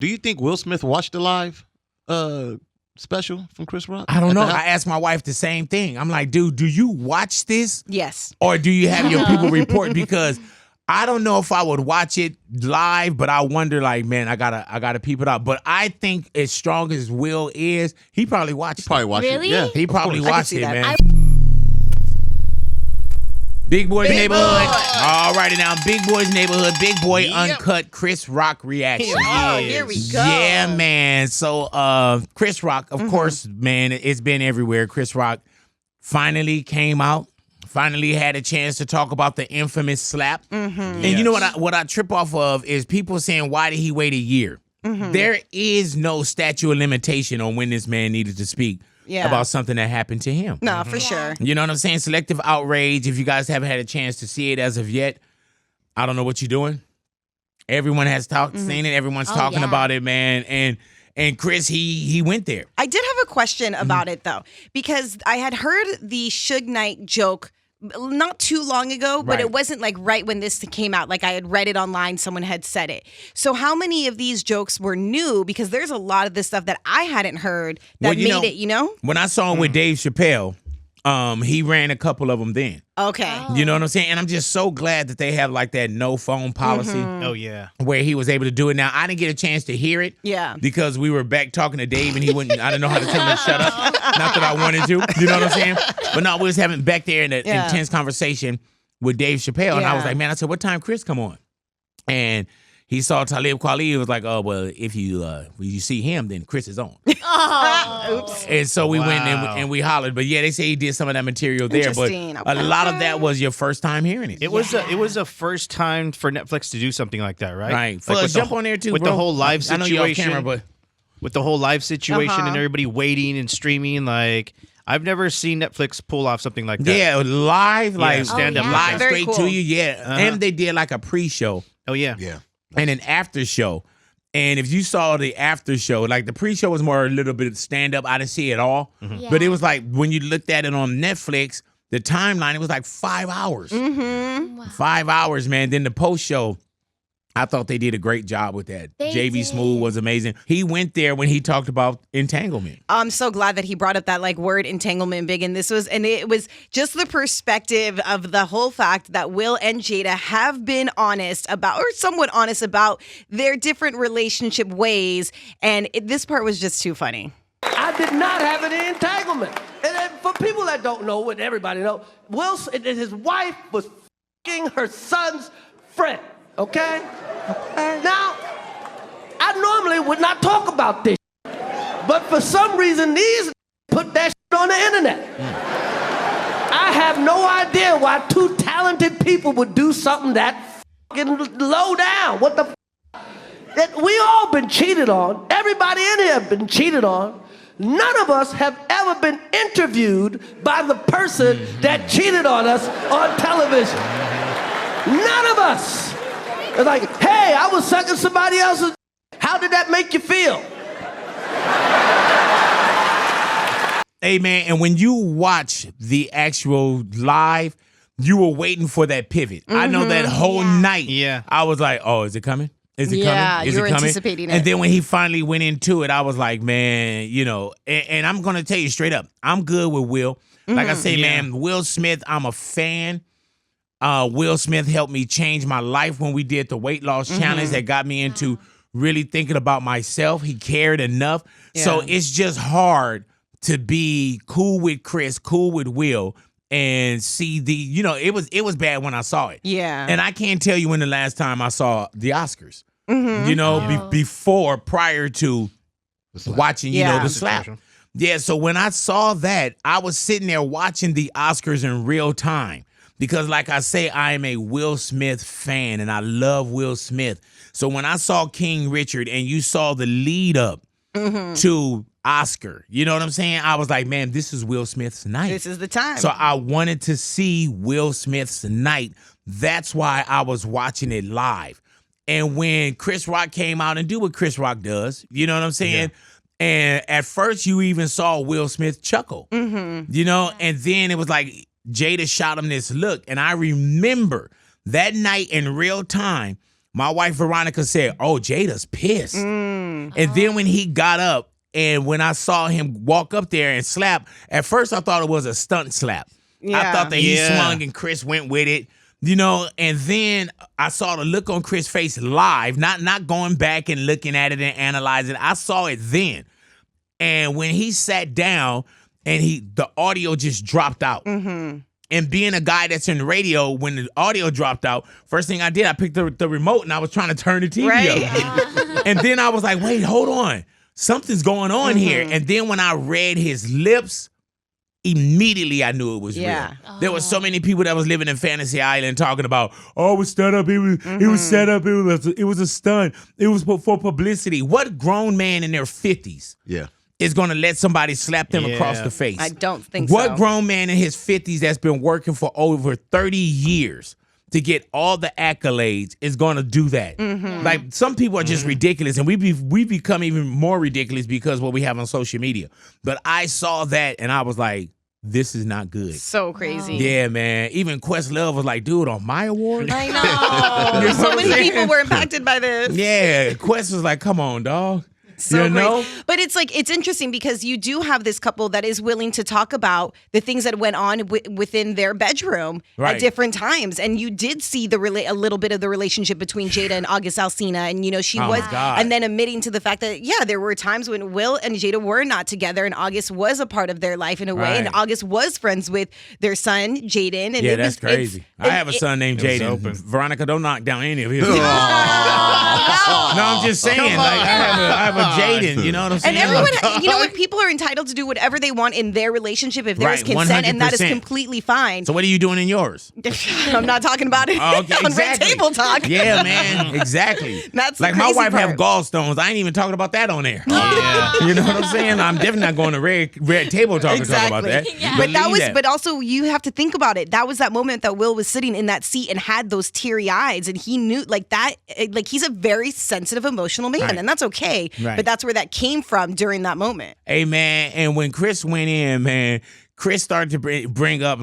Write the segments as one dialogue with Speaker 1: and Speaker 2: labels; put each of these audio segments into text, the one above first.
Speaker 1: Do you think Will Smith watched the live special from Chris Rock?
Speaker 2: I don't know. I asked my wife the same thing. I'm like, dude, do you watch this?
Speaker 3: Yes.
Speaker 2: Or do you have your people report? Because I don't know if I would watch it live, but I wonder, like, man, I gotta peep it out. But I think as strong as Will is, he probably watched it.
Speaker 3: Really?
Speaker 1: Yeah.
Speaker 2: He probably watched it, man. Big Boy's
Speaker 3: Big
Speaker 2: Neighborhood.
Speaker 3: Boy.
Speaker 2: All righty now. Big Boy's Neighborhood. Big Boy Uncut Chris Rock reaction.
Speaker 3: Oh, here we go.
Speaker 2: Yeah, man. So Chris Rock, of course, man, it's been everywhere. Chris Rock finally came out. Finally had a chance to talk about the infamous slap. And you know what I trip off of is people saying, why did he wait a year? There is no statute of limitation on when this man needed to speak about something that happened to him.
Speaker 3: No, for sure.
Speaker 2: You know what I'm saying? Selective outrage. If you guys haven't had a chance to see it as of yet, I don't know what you're doing. Everyone has seen it. Everyone's talking about it, man. And Chris, he went there.
Speaker 3: I did have a question about it, though, because I had heard the Suge Knight joke not too long ago, but it wasn't like right when this came out. Like I had read it online, someone had said it. So how many of these jokes were new? Because there's a lot of this stuff that I hadn't heard that made it, you know?
Speaker 2: When I saw him with Dave Chappelle, he ran a couple of them then.
Speaker 3: Okay.
Speaker 2: You know what I'm saying? And I'm just so glad that they have like that no phone policy.
Speaker 4: Oh, yeah.
Speaker 2: Where he was able to do it. Now, I didn't get a chance to hear it.
Speaker 3: Yeah.
Speaker 2: Because we were back talking to Dave and he wouldn't, I didn't know how to tell him to shut up. Not that I wanted to. You know what I'm saying? But no, we was having back there in an intense conversation with Dave Chappelle. And I was like, man, I said, what time Chris come on? And he saw Talib Kweli. He was like, oh, well, if you see him, then Chris is on.
Speaker 3: Oops.
Speaker 2: And so we went and we hollered. But yeah, they say he did some of that material there. But a lot of that was your first time hearing it.
Speaker 4: It was a first time for Netflix to do something like that, right?
Speaker 2: Right.
Speaker 4: Like
Speaker 2: Jump on there too,
Speaker 4: with
Speaker 2: bro.
Speaker 4: the whole live
Speaker 2: I know you're off
Speaker 4: situation.
Speaker 2: camera, but
Speaker 4: with the whole live situation and everybody waiting and streaming, like I've never seen Netflix pull off something like that.
Speaker 2: Yeah, live, like
Speaker 4: stand up,
Speaker 2: live
Speaker 3: Very
Speaker 2: straight
Speaker 3: cool.
Speaker 2: to you. Yeah, and they did like a pre-show.
Speaker 4: Oh yeah,
Speaker 1: Yeah.
Speaker 2: And an after show. And if you saw the after show, like the pre-show was more a little bit stand-up. I didn't see it all. But it was like when you looked at it on Netflix, the timeline, it was like 5 hours. 5 hours, man. Then the post-show, I thought they did a great job with that. JB Smooth was amazing. He went there when he talked about entanglement.
Speaker 3: I'm so glad that he brought up that like word entanglement big. And it was just the perspective of the whole fact that Will and Jada have been honest about, or somewhat honest about their different relationship ways. And this part was just too funny.
Speaker 5: I did not have any entanglement. And then for people that don't know, and everybody know, his wife was f***ing her son's friend. Okay? Now, I normally would not talk about this, but for some reason, these put that on the internet. I have no idea why two talented people would do something that fucking low down. What the we all been cheated on. Everybody in here have been cheated on. None of us have ever been interviewed by the person that cheated on us on television. None of us. It's like, hey, I was sucking somebody else's. How did that make you feel?
Speaker 2: Hey, man, and when you watch the actual live, you were waiting for that pivot. I know that whole night, I was like, oh, is it coming? Is it coming? Is
Speaker 3: you were
Speaker 2: it coming?
Speaker 3: anticipating it.
Speaker 2: And then when he finally went into it, I was like, man, you know, and I'm going to tell you straight up, I'm good with Will. Like I say, man, Will Smith, I'm a fan. Will Smith helped me change my life when we did the weight loss challenge that got me into really thinking about myself. He cared enough. So it's just hard to be cool with Chris, cool with Will, and see it was bad when I saw it.
Speaker 3: Yeah.
Speaker 2: And I can't tell you when the last time I saw the Oscars. You know, prior to watching, the slap. Yeah, so when I saw that, I was sitting there watching the Oscars in real time. Because like I say, I am a Will Smith fan and I love Will Smith. So when I saw King Richard and you saw the lead up to Oscar, you know what I'm saying? I was like, man, this is Will Smith's night.
Speaker 3: This is the time.
Speaker 2: So I wanted to see Will Smith's night. That's why I was watching it live. And when Chris Rock came out and do what Chris Rock does, you know what I'm saying? And at first you even saw Will Smith chuckle, you know? And then it was like, Jada shot him this look, and I remember that night in real time, my wife Veronica said, "Oh, Jada's pissed." And then when he got up and when I saw him walk up there and slap, at first I thought it was a stunt slap. I thought that he swung and Chris went with it. And then I saw the look on Chris' face live, not going back and looking at it and analyzing it. I saw it then. And when he sat down and the audio just dropped out. And being a guy that's in the radio, when the audio dropped out, first thing I did, I picked the remote and I was trying to turn the TV up. And then I was like, wait, hold on. Something's going on here. And then when I read his lips, immediately I knew it was real. There were so many people that was living in Fantasy Island talking about, oh, it was set up, it was set up, it was a stunt, it was for publicity. What grown man in their 50s is going to let somebody slap them across the face?
Speaker 3: I don't think so.
Speaker 2: What grown man in his 50s that's been working for over 30 years to get all the accolades is going to do that? Like, some people are just ridiculous, and we become even more ridiculous because what we have on social media. But I saw that, and I was like, this is not good.
Speaker 3: So crazy.
Speaker 2: Yeah, man. Even Questlove was like, dude, on my award?
Speaker 3: I know.
Speaker 2: You know
Speaker 3: So
Speaker 2: what I'm
Speaker 3: many
Speaker 2: saying?
Speaker 3: people were impacted by this.
Speaker 2: Yeah, Quest was like, come on, dog.
Speaker 3: So
Speaker 2: know?
Speaker 3: great. But it's interesting because you do have this couple that is willing to talk about the things that went on within their bedroom at different times. And you did see a little bit of the relationship between Jada and August Alsina. And, she was, and then admitting to the fact that, there were times when Will and Jada were not together and August was a part of their life in a way. And August was friends with their son, Jaden. And
Speaker 2: that's crazy. I have a son named Jaden. Veronica, don't knock down any of his. No, I'm just saying. Like, I have a Jaden, you know what I'm saying?
Speaker 3: And everyone, people are entitled to do whatever they want in their relationship if there is consent, 100%. And that is completely fine.
Speaker 2: So what are you doing in yours?
Speaker 3: I'm not talking about it on Red Table Talk.
Speaker 2: Yeah, man, exactly.
Speaker 3: That's
Speaker 2: like my wife have gallstones. I ain't even talking about that on air. You know what I'm saying? I'm definitely not going to Red Table Talk to talk about that.
Speaker 3: But also you have to think about it. That was that moment that Will was sitting in that seat and had those teary eyes, and he knew he's a very sensitive, emotional man, and that's okay. But that's where that came from during that moment.
Speaker 2: Hey, man, and when Chris went in, man, Chris started to bring up,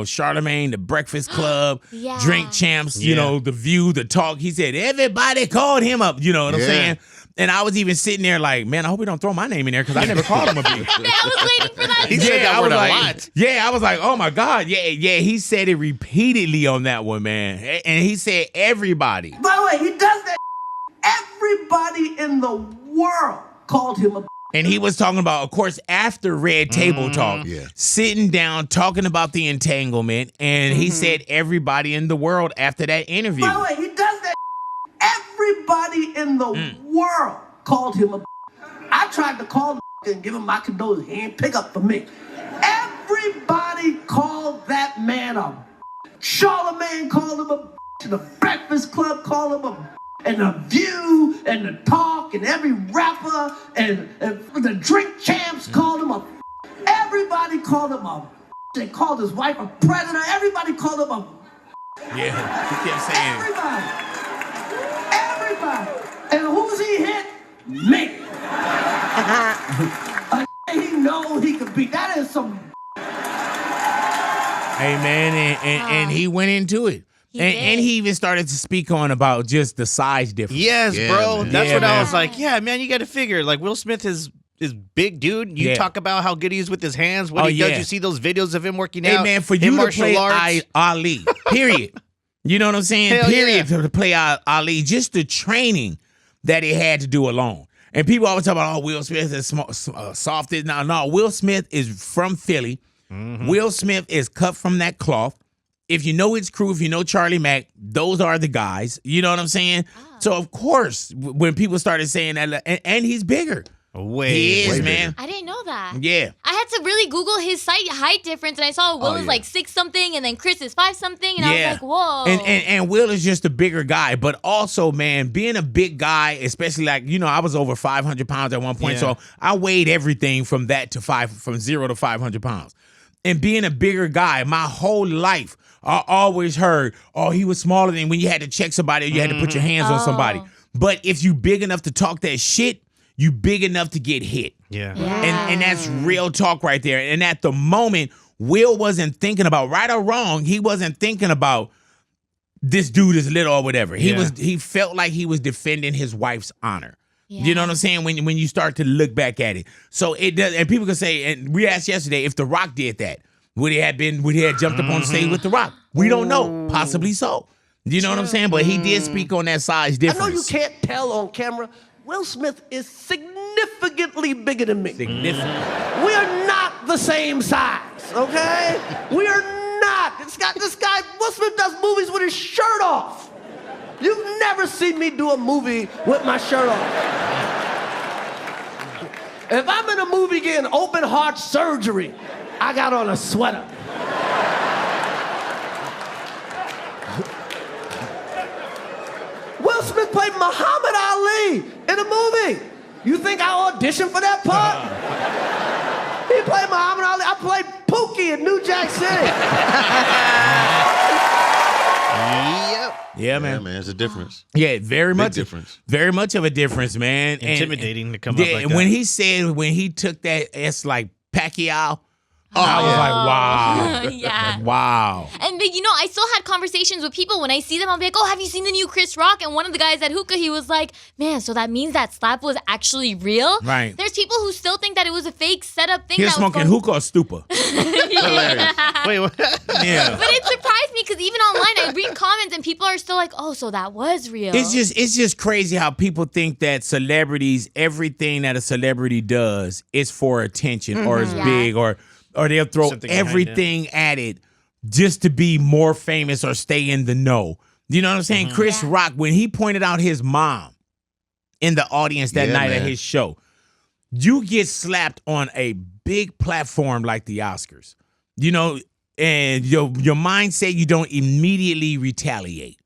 Speaker 2: Charlemagne, the Breakfast Club, Drink Champs, The View, The Talk. He said, everybody called him up, you know what I'm saying? And I was even sitting there like, man, I hope he don't throw my name in there because I never called him a B.
Speaker 6: I was waiting for that.
Speaker 4: He said that word a lot.
Speaker 2: Yeah, I was like, oh, my God. Yeah, he said it repeatedly on that one, man. And he said everybody.
Speaker 5: By the way, he does that. Everybody in the world called him a.
Speaker 2: And he was talking about, of course, after Red Table Talk, sitting down, talking about the entanglement. And he said everybody in the world after that interview.
Speaker 5: By the way, he does that. Everybody in the world called him a. I tried to call him and give him my condolences. He ain't pick up for me. Everybody called that man a. Charlemagne called him a. The Breakfast Club called him a. And The View, and The Talk, and every rapper, and the Drink Champs called him a. Everybody called him a. They called his wife a predator. Everybody called him a.
Speaker 2: Yeah, he kept saying
Speaker 5: Everybody. And who's he hit? Me. He know he could beat. That is some.
Speaker 2: Hey, man, and he went into it. And he even started to speak on about just the size difference.
Speaker 4: Yes, bro.
Speaker 2: Man.
Speaker 4: That's what I was like. Yeah, man, you got to figure. Like, Will Smith is big dude. You talk about how good he is with his hands. What he does. You see those videos of him working out.
Speaker 2: Hey, man, for you to play Ali, period. You know what I'm saying? Period. To play Ali, just the training that he had to do alone. And people always talk about, Will Smith is soft. No, Will Smith is from Philly. Will Smith is cut from that cloth. If you know his crew, if you know Charlie Mack, those are the guys. You know what I'm saying? Oh. So, of course, when people started saying that, and he's bigger. He is, man.
Speaker 6: I didn't know that.
Speaker 2: Yeah.
Speaker 6: I had to really Google his height difference, and I saw Will is like 6-something, and then Chris is 5-something, and I was like, whoa.
Speaker 2: And Will is just a bigger guy, but also, man, being a big guy, especially I was over 500 pounds at one point, so I weighed everything from 0 to 500 pounds. And being a bigger guy, my whole life, I always heard, he was smaller than when you had to check somebody, you had to put your hands on somebody. But if you big enough to talk that shit, you big enough to get hit.
Speaker 4: Yeah.
Speaker 2: And that's real talk right there. And at the moment, Will wasn't thinking about, right or wrong, he wasn't thinking about this dude is little or whatever. He felt like he was defending his wife's honor.
Speaker 6: Yeah.
Speaker 2: You know what I'm saying? When you start to look back at it. So it does, and people can say, and we asked yesterday if The Rock did that. Would he have jumped up on stage with The Rock? We don't know. Possibly so. You know what I'm saying? But he did speak on that size difference.
Speaker 5: I know you can't tell on camera. Will Smith is significantly bigger than me.
Speaker 2: Significant.
Speaker 5: We are not the same size, okay? We are not. This guy, Will Smith does movies with his shirt off. You've never seen me do a movie with my shirt off. If I'm in a movie getting open heart surgery, I got on a sweater. Will Smith played Muhammad Ali in a movie. You think I auditioned for that part? He played Muhammad Ali. I played Pookie in New Jack City.
Speaker 2: Yeah, man.
Speaker 1: Yeah, man, it's a difference.
Speaker 2: Yeah, very much
Speaker 1: difference.
Speaker 2: Very much of a difference, man.
Speaker 4: Intimidating to come
Speaker 2: yeah,
Speaker 4: up like
Speaker 2: and
Speaker 4: that.
Speaker 2: when he took that S like Pacquiao, I was like, wow.
Speaker 6: Yeah.
Speaker 2: Wow.
Speaker 6: And you know, I still had conversations with people when I see them. I'll be like, "Oh, have you seen the new Chris Rock?" And one of the guys at Hookah, he was like, "Man, so that means that slap was actually real?"
Speaker 2: Right.
Speaker 6: There's people who still think that it was a fake setup thing.
Speaker 2: He was smoking hookah or stupor.
Speaker 1: Hilarious.
Speaker 4: Wait, what?
Speaker 2: Yeah.
Speaker 6: But it surprised me because even online, I read comments and people are still like, "Oh, so that was real."
Speaker 2: It's just crazy how people think that celebrities, everything that a celebrity does is for attention or is
Speaker 6: Yeah.
Speaker 2: big or they'll throw
Speaker 4: Something behind
Speaker 2: everything at it just to be more famous or stay in the know. You know what I'm saying? Chris Rock, when he pointed out his mom in the audience that night at his show, you get slapped on a big platform like the Oscars, you know, and your mindset, you don't immediately retaliate.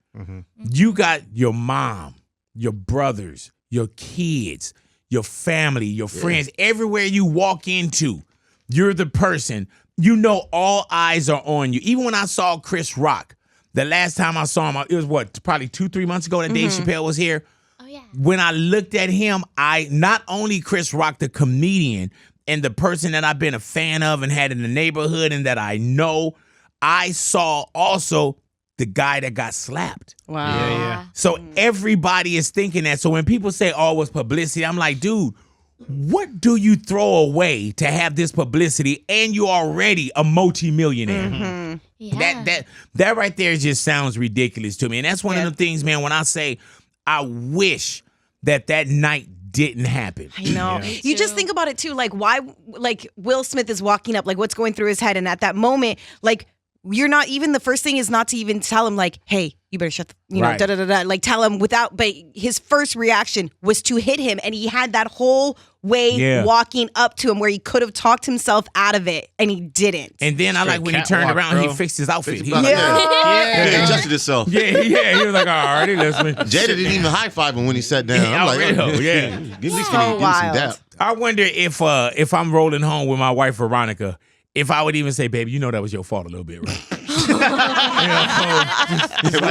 Speaker 2: You got your mom, your brothers, your kids, your family, your friends, everywhere you walk into, you're the person, you know, all eyes are on you. Even when I saw Chris Rock, the last time I saw him, it was probably 2-3 months ago that Dave Chappelle was here.
Speaker 6: Oh yeah.
Speaker 2: When I looked at him, I not only Chris Rock, the comedian, and the person that I've been a fan of and had in the neighborhood and that I know, I saw also the guy that got slapped.
Speaker 3: Wow.
Speaker 4: Yeah.
Speaker 2: So everybody is thinking that. So when people say, "Oh, it was publicity," I'm like, dude, what do you throw away to have this publicity and you're already a multi-millionaire?
Speaker 6: Yeah.
Speaker 2: That right there just sounds ridiculous to me. And that's one of the things, man, when I say I wish that night didn't happen.
Speaker 3: I know. You just think about it too. Like, why, like, Will Smith is walking up, like, what's going through his head? And at that moment, like, you're not even, the first thing is not to even tell him, like, hey, you better shut the,
Speaker 2: Right.
Speaker 3: da da da da. Like, tell him without, but his first reaction was to hit him. And he had that whole way walking up to him where he could have talked himself out of it, and he didn't.
Speaker 2: And then I like when he turned
Speaker 4: catwalk,
Speaker 2: around,
Speaker 4: bro.
Speaker 2: he fixed his outfit. He
Speaker 1: Yeah.
Speaker 2: was like,
Speaker 1: It adjusted itself.
Speaker 2: he was like, all right, listen.
Speaker 1: Jada didn't even high five him when he sat down.
Speaker 2: Yeah,
Speaker 1: I'm like,
Speaker 2: I
Speaker 1: oh,
Speaker 2: know, yeah.
Speaker 1: At least
Speaker 3: So
Speaker 1: give me some
Speaker 3: wild.
Speaker 1: dap.
Speaker 2: I wonder if I'm rolling home with my wife Veronica, if I would even say, "Baby, you know that was your fault a little bit, right?"
Speaker 1: What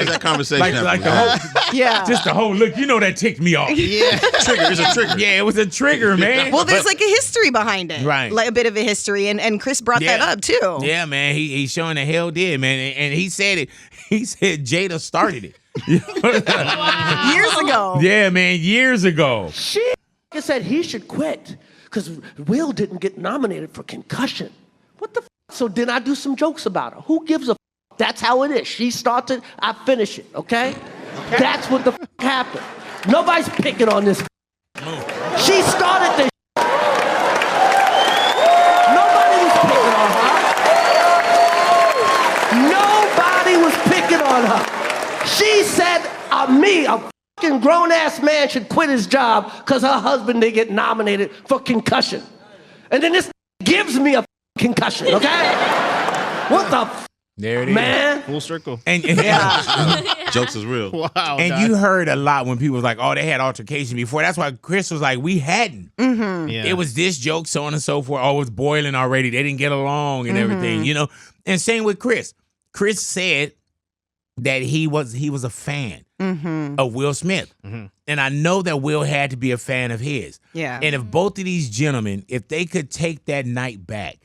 Speaker 1: is that conversation?
Speaker 2: like the
Speaker 1: happening?
Speaker 2: whole, just the whole look. You know that ticked me off.
Speaker 1: Yeah, trigger. It's a trigger.
Speaker 2: Yeah, it was a trigger, man.
Speaker 3: Well, there's like a history behind it.
Speaker 2: Right.
Speaker 3: Like a bit of a history. And Chris brought that up too.
Speaker 2: Yeah, man. He showing the hell did, man. And he said it. He said Jada started it.
Speaker 3: Years ago.
Speaker 2: Yeah, man. Years ago.
Speaker 5: She said he should quit because Will didn't get nominated for concussion. What the f? So then I do some jokes about her. Who gives a f? That's how it is. She started, I finish it, okay? That's what the f happened. Nobody's picking on this f. She started this. Nobody was picking on her. Nobody was picking on her. She said, me, a fucking grown-ass man should quit his job because her husband didn't get nominated for concussion. And then this gives me a concussion, okay? What the f?
Speaker 2: There it is.
Speaker 5: Man.
Speaker 4: Full circle.
Speaker 2: And
Speaker 1: Jokes is real.
Speaker 4: Wow.
Speaker 2: and
Speaker 4: Doc.
Speaker 2: you heard a lot when people was like, "Oh, they had altercation before." That's why Chris was like, "We hadn't.
Speaker 4: Yeah.
Speaker 2: It was this joke, so on and so forth. Oh, it was boiling already. They didn't get along and everything, you know." And same with Chris. Chris said that he was a fan of Will Smith, and I know that Will had to be a fan of his.
Speaker 3: Yeah.
Speaker 2: And if both of these gentlemen, if they could take that night back,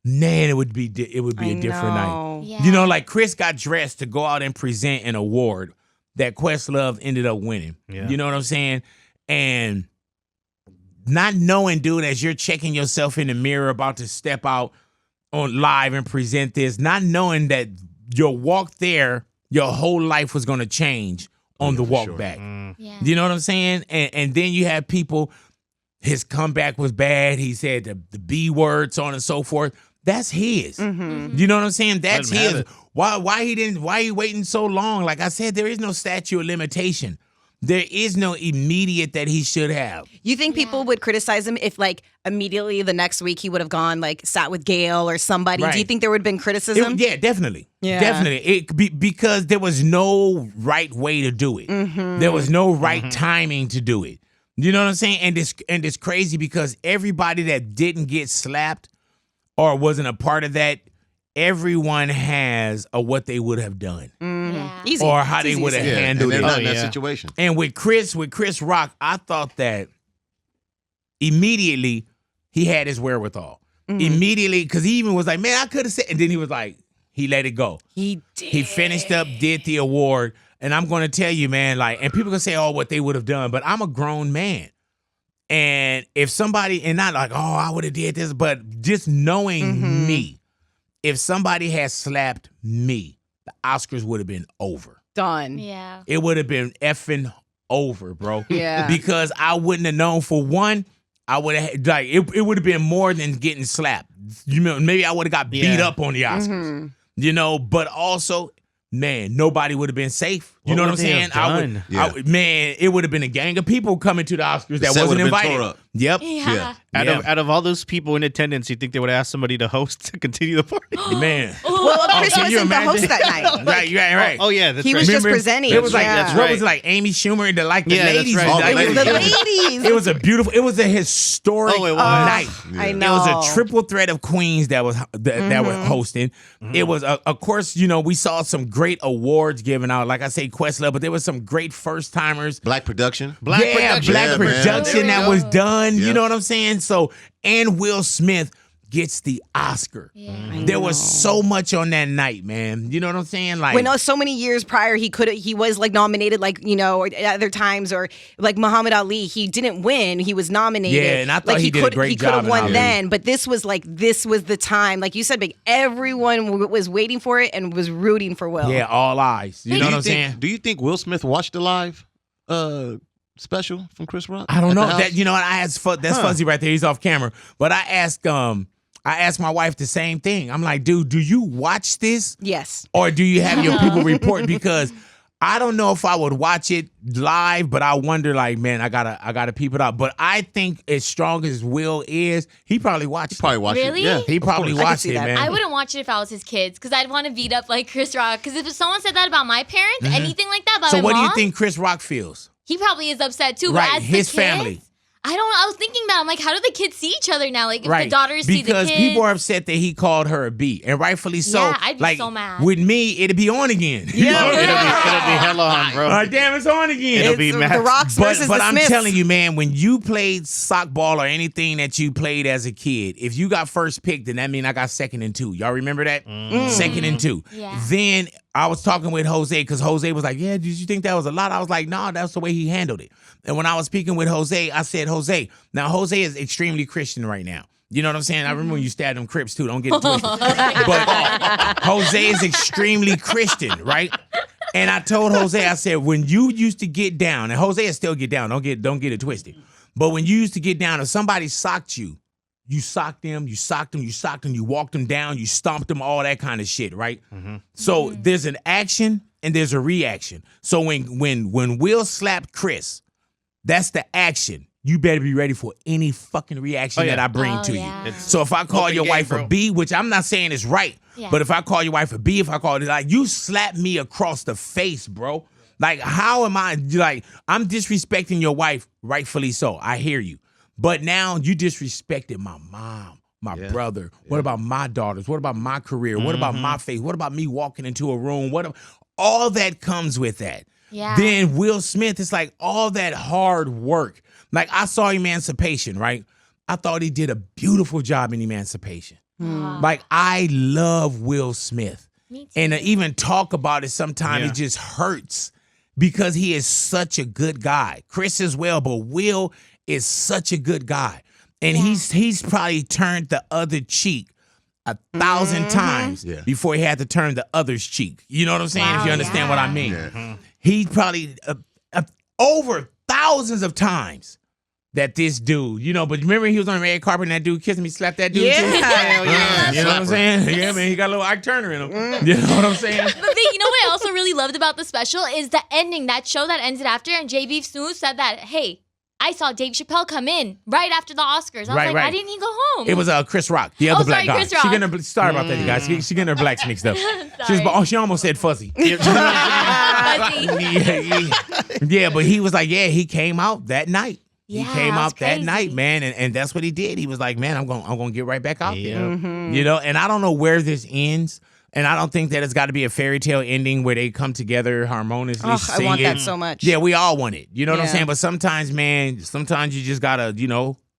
Speaker 2: man, it would be a different night.
Speaker 6: Yeah.
Speaker 2: You know, like Chris got dressed to go out and present an award that Questlove ended up winning.
Speaker 4: Yeah.
Speaker 2: You know what I'm saying? And not knowing, dude, as you're checking yourself in the mirror about to step out on live and present this, not knowing that your walk there, your whole life was going to change on the walk back.
Speaker 6: Yeah.
Speaker 2: You know what I'm saying? And then you have people, his comeback was bad. He said the B word, so on and so forth. That's his. You know what I'm saying? That's
Speaker 4: Let him have
Speaker 2: his.
Speaker 4: it.
Speaker 2: Why he waiting so long? Like I said, there is no statute of limitation. There is no immediate that he should have.
Speaker 3: You think people would criticize him if, like, immediately the next week he would have gone, like, sat with Gail or somebody?
Speaker 2: Right.
Speaker 3: Do you think there would have been criticism?
Speaker 2: Yeah, definitely.
Speaker 3: Yeah.
Speaker 2: Definitely. Because there was no right way to do it. There was no right timing to do it. You know what I'm saying? And it's crazy because everybody that didn't get slapped or wasn't a part of that, everyone has a what they would have done.
Speaker 6: Yeah.
Speaker 3: Easy.
Speaker 2: Or how
Speaker 3: It's
Speaker 2: they
Speaker 3: easy to
Speaker 2: would have
Speaker 3: say.
Speaker 2: handled
Speaker 1: and
Speaker 2: it.
Speaker 1: they're not in that
Speaker 4: yeah.
Speaker 1: situation.
Speaker 2: And with Chris Rock, I thought that immediately he had his wherewithal. Immediately, because he even was like, man, I could have said, and then he was like, he let it go.
Speaker 3: He did.
Speaker 2: He finished up, did the award, and I'm going to tell you, man, like, and people can say, oh, what they would have done, but I'm a grown man. And if somebody, and not like, oh, I would have did this, but just knowing me, if somebody had slapped me, the Oscars would have been over.
Speaker 3: Done.
Speaker 6: Yeah.
Speaker 2: It would have been effing over, bro.
Speaker 3: Yeah.
Speaker 2: Because I wouldn't have known. For one, I would have, like, it would have been more than getting slapped. You know, maybe I would have got beat
Speaker 4: Yeah.
Speaker 2: up on the Oscars. You know, but also, man, nobody would have been safe. You know what I'm
Speaker 4: would they
Speaker 2: saying?
Speaker 4: have done?
Speaker 2: Man, it would have been a gang of people coming to the Oscars that
Speaker 1: set
Speaker 2: wasn't
Speaker 1: would have been
Speaker 2: invited.
Speaker 1: tore up.
Speaker 2: Yep.
Speaker 6: Yeah.
Speaker 4: Out of all those people in attendance, you think they would ask somebody to host to continue the party?
Speaker 2: Man.
Speaker 3: Well, Chris
Speaker 2: can you
Speaker 3: wasn't the host
Speaker 2: imagine?
Speaker 3: that night.
Speaker 2: Right.
Speaker 4: Oh yeah, that's
Speaker 3: He
Speaker 4: right.
Speaker 3: was just
Speaker 2: Remember,
Speaker 3: presenting.
Speaker 2: It was like
Speaker 3: Yeah.
Speaker 2: what was it, like Amy Schumer and the
Speaker 4: Yeah, that's
Speaker 2: ladies.
Speaker 4: right.
Speaker 2: was
Speaker 1: Oh,
Speaker 2: like-
Speaker 1: the
Speaker 3: It was the
Speaker 1: ladies.
Speaker 3: ladies.
Speaker 2: It was a beautiful. It was a historic
Speaker 4: Oh, it was.
Speaker 2: night.
Speaker 3: I
Speaker 2: It
Speaker 3: know.
Speaker 2: was a triple threat of queens that was that were hosting. It was of course, you know, we saw some great awards given out. Like I say, Questlove, but there was some great first timers.
Speaker 1: Black production.
Speaker 4: Black production.
Speaker 2: Black
Speaker 1: Yeah, man.
Speaker 2: production
Speaker 6: There we
Speaker 2: that
Speaker 6: go.
Speaker 2: was done.
Speaker 1: Yeah.
Speaker 2: You know what I'm saying? So, and Will Smith gets the Oscar.
Speaker 6: Yeah.
Speaker 2: There was so much on that night, man. You know what I'm saying? Like,
Speaker 3: When so many years prior, he was like nominated, like, you know, or at other times, or like Muhammad Ali, he didn't win, he was nominated.
Speaker 2: Yeah, and I thought
Speaker 3: like,
Speaker 2: he did a great
Speaker 3: He could
Speaker 2: job
Speaker 3: have
Speaker 2: in
Speaker 3: won
Speaker 2: Ali.
Speaker 3: then, but this was the time, like you said, big. Everyone was waiting for it and was rooting for Will.
Speaker 2: yeah, all eyes. You know what I'm saying?
Speaker 1: Do you think Will Smith watched the live special from Chris Rock?
Speaker 2: I don't
Speaker 1: at
Speaker 2: know.
Speaker 1: the house?
Speaker 2: That you know what I asked. That's Fuzzy right there. He's off camera. But I asked my wife the same thing. I'm like, dude, do you watch this
Speaker 3: Yes.
Speaker 2: or do you have your people report? Because I don't know if I would watch it live, but I wonder, like, man, I gotta peep it out. But I think as strong as Will is, he probably watched it.
Speaker 1: Probably watched
Speaker 6: Really?
Speaker 1: it. Yeah.
Speaker 2: He probably
Speaker 3: I could
Speaker 2: watched
Speaker 3: see
Speaker 2: it,
Speaker 3: that.
Speaker 2: man.
Speaker 6: I wouldn't watch it if I was his kids because I'd want to beat up like Chris Rock. Because if someone said that about my parents, anything like that about
Speaker 2: So
Speaker 6: my
Speaker 2: what do
Speaker 6: mom,
Speaker 2: you think Chris Rock feels?
Speaker 6: he probably is upset too.
Speaker 2: Right,
Speaker 6: But as
Speaker 2: his
Speaker 6: the kids,
Speaker 2: family.
Speaker 6: I was thinking that. I'm like, how do the kids see each other now? Like, if
Speaker 2: Right.
Speaker 6: the daughters see the
Speaker 2: Because
Speaker 6: kids.
Speaker 2: people are upset that he called her a B, and rightfully so.
Speaker 6: Yeah, I'd be
Speaker 2: like,
Speaker 6: so mad.
Speaker 2: With me, it'd be on again.
Speaker 3: Yeah.
Speaker 4: It'll be hell on, bro.
Speaker 2: Damn, it's on again.
Speaker 4: It'll be
Speaker 3: It's
Speaker 4: mad.
Speaker 3: the Rocks versus
Speaker 2: But
Speaker 3: the
Speaker 2: I'm
Speaker 3: Smiths.
Speaker 2: telling you, man, when you played sock ball or anything that you played as a kid, if you got first pick, then that means I got second and two. Y'all remember that? Second and two.
Speaker 6: Yeah.
Speaker 2: Then I was talking with Jose because Jose was like, yeah, did you think that was a lot? I was like, no, that's the way he handled it. And when I was speaking with Jose, I said, Jose, now Jose is extremely Christian right now. You know what I'm saying? I remember when you stabbed them Crips too. Don't get it twisted. But Jose is extremely Christian, right? And I told Jose, I said, when you used to get down, and Jose is still get down. Don't get it twisted. But when you used to get down, if somebody socked you, you socked them, you walked them down, you stomped them, all that kind of shit, right? So there's an action and there's a reaction. So when Will slapped Chris, that's the action. You better be ready for any fucking reaction that I bring to
Speaker 6: yeah.
Speaker 2: you. So if I call
Speaker 4: open
Speaker 2: your
Speaker 4: game,
Speaker 2: wife
Speaker 4: bro.
Speaker 2: a B, which I'm not saying is right,
Speaker 6: Yeah.
Speaker 2: but if I call your wife a B, if I call it like you slap me across the face, bro. Like, how am I like I'm disrespecting your wife, rightfully so. I hear you. But now you disrespected my mom, my brother. What about my daughters? What about my career? What about my face? What about me walking into a room? All that comes with that.
Speaker 6: Yeah.
Speaker 2: Then Will Smith, it's like all that hard work. Like, I saw Emancipation, right? I thought he did a beautiful job in Emancipation. Like, I love Will Smith.
Speaker 6: Me too.
Speaker 2: And to even talk about it sometimes, it just hurts because he is such a good guy. Chris as well, but Will is such a good guy. And he's probably turned the other cheek 1,000 times before he had to turn the other's cheek. You know what I'm saying?
Speaker 6: Wow,
Speaker 2: if you understand what I mean. He probably over thousands of times that this dude, but remember he was on the red carpet and that dude kissed me, slapped that dude too? You know what I'm saying? Yeah, man, he got a little Ike Turner in him. You know what I'm saying?
Speaker 6: But you know what I also really loved about the special is the ending, that show that ended after, and J. Beef Smooth said that, hey, I saw Dave Chappelle come in right after the Oscars. I was like, why didn't he go home?
Speaker 2: It was Chris Rock, the other black guy.
Speaker 6: Chris Rock.
Speaker 2: Sorry about that, you guys. She getting her blacks mixed up. She almost said fuzzy.
Speaker 6: Fuzzy.
Speaker 2: Yeah, but he was like, he came out that night.
Speaker 6: Yeah,
Speaker 2: he came out that
Speaker 6: crazy.
Speaker 2: night, man, and that's what he did. He was like, man, I'm gonna get right back out there. And I don't know where this ends. And I don't think that it's got to be a fairy tale ending where they come together harmoniously.
Speaker 3: I want that so much.
Speaker 2: Yeah, we all want it. You know what I'm saying? But sometimes, man, you just gotta,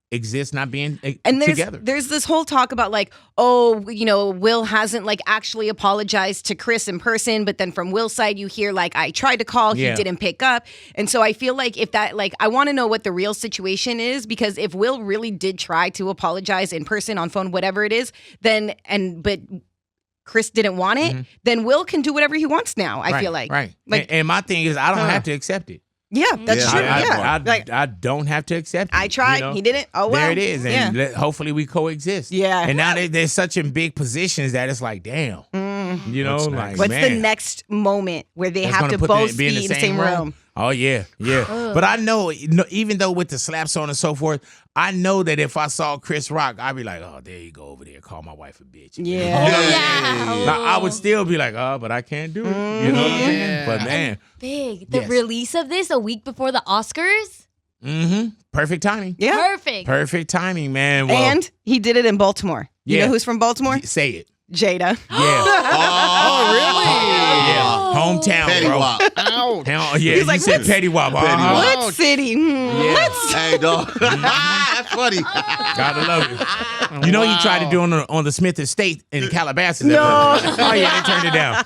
Speaker 2: exist not being together.
Speaker 3: There's this whole talk about like, Will hasn't like actually apologized to Chris in person, but then from Will's side you hear like, I tried to call, he didn't pick up. And so I feel like if that, like, I want to know what the real situation is, because if Will really did try to apologize in person, on phone, whatever it is, but Chris didn't want it, then Will can do whatever he wants now, I feel like.
Speaker 2: Right.
Speaker 3: Like,
Speaker 2: and my thing is, I don't have to accept it.
Speaker 3: Yeah, that's true.
Speaker 2: I don't have to accept it.
Speaker 3: I tried. He didn't. Oh, well.
Speaker 2: There it is. And hopefully we coexist.
Speaker 3: Yeah.
Speaker 2: And now they're such in big positions that it's like, damn.
Speaker 3: What's the next moment where they have to both be in the same room?
Speaker 2: Oh, yeah. But I know, even though with the slaps on and so forth, I know that if I saw Chris Rock, I'd be like, oh, there you go over there. Call my wife a bitch.
Speaker 3: Yeah.
Speaker 2: Now, I would still be like, oh, but I can't do it. You know what I'm saying? But man.
Speaker 6: Big. The release of this a week before the Oscars?
Speaker 2: Perfect timing.
Speaker 3: Yeah.
Speaker 6: Perfect
Speaker 2: timing, man. Well,
Speaker 3: and he did it in Baltimore. You know who's from Baltimore?
Speaker 2: Say it.
Speaker 3: Jada.
Speaker 2: Yeah.
Speaker 4: Oh, really?
Speaker 2: Yeah. Hometown,
Speaker 1: Petty
Speaker 2: bro.
Speaker 1: Wop.
Speaker 2: Yeah,
Speaker 3: He's like,
Speaker 2: you said Petty Wop.
Speaker 3: What city?
Speaker 1: Hey, dog. That's funny.
Speaker 2: Gotta love it. You know he tried to do on the Smith Estate in Calabasas.
Speaker 3: No.
Speaker 2: Oh, yeah, they turned it down.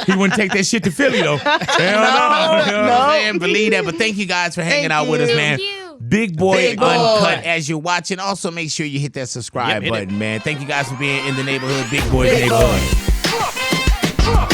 Speaker 2: He wouldn't take that shit to Philly, though. Hell no. You know what I'm saying? Believe that. But thank you guys for hanging out with us, man.
Speaker 6: Thank you.
Speaker 2: Big Boy Uncut as you're watching. Also, make sure you hit that subscribe button, man. Thank you guys for being in the neighborhood. Big Boy's neighborhood.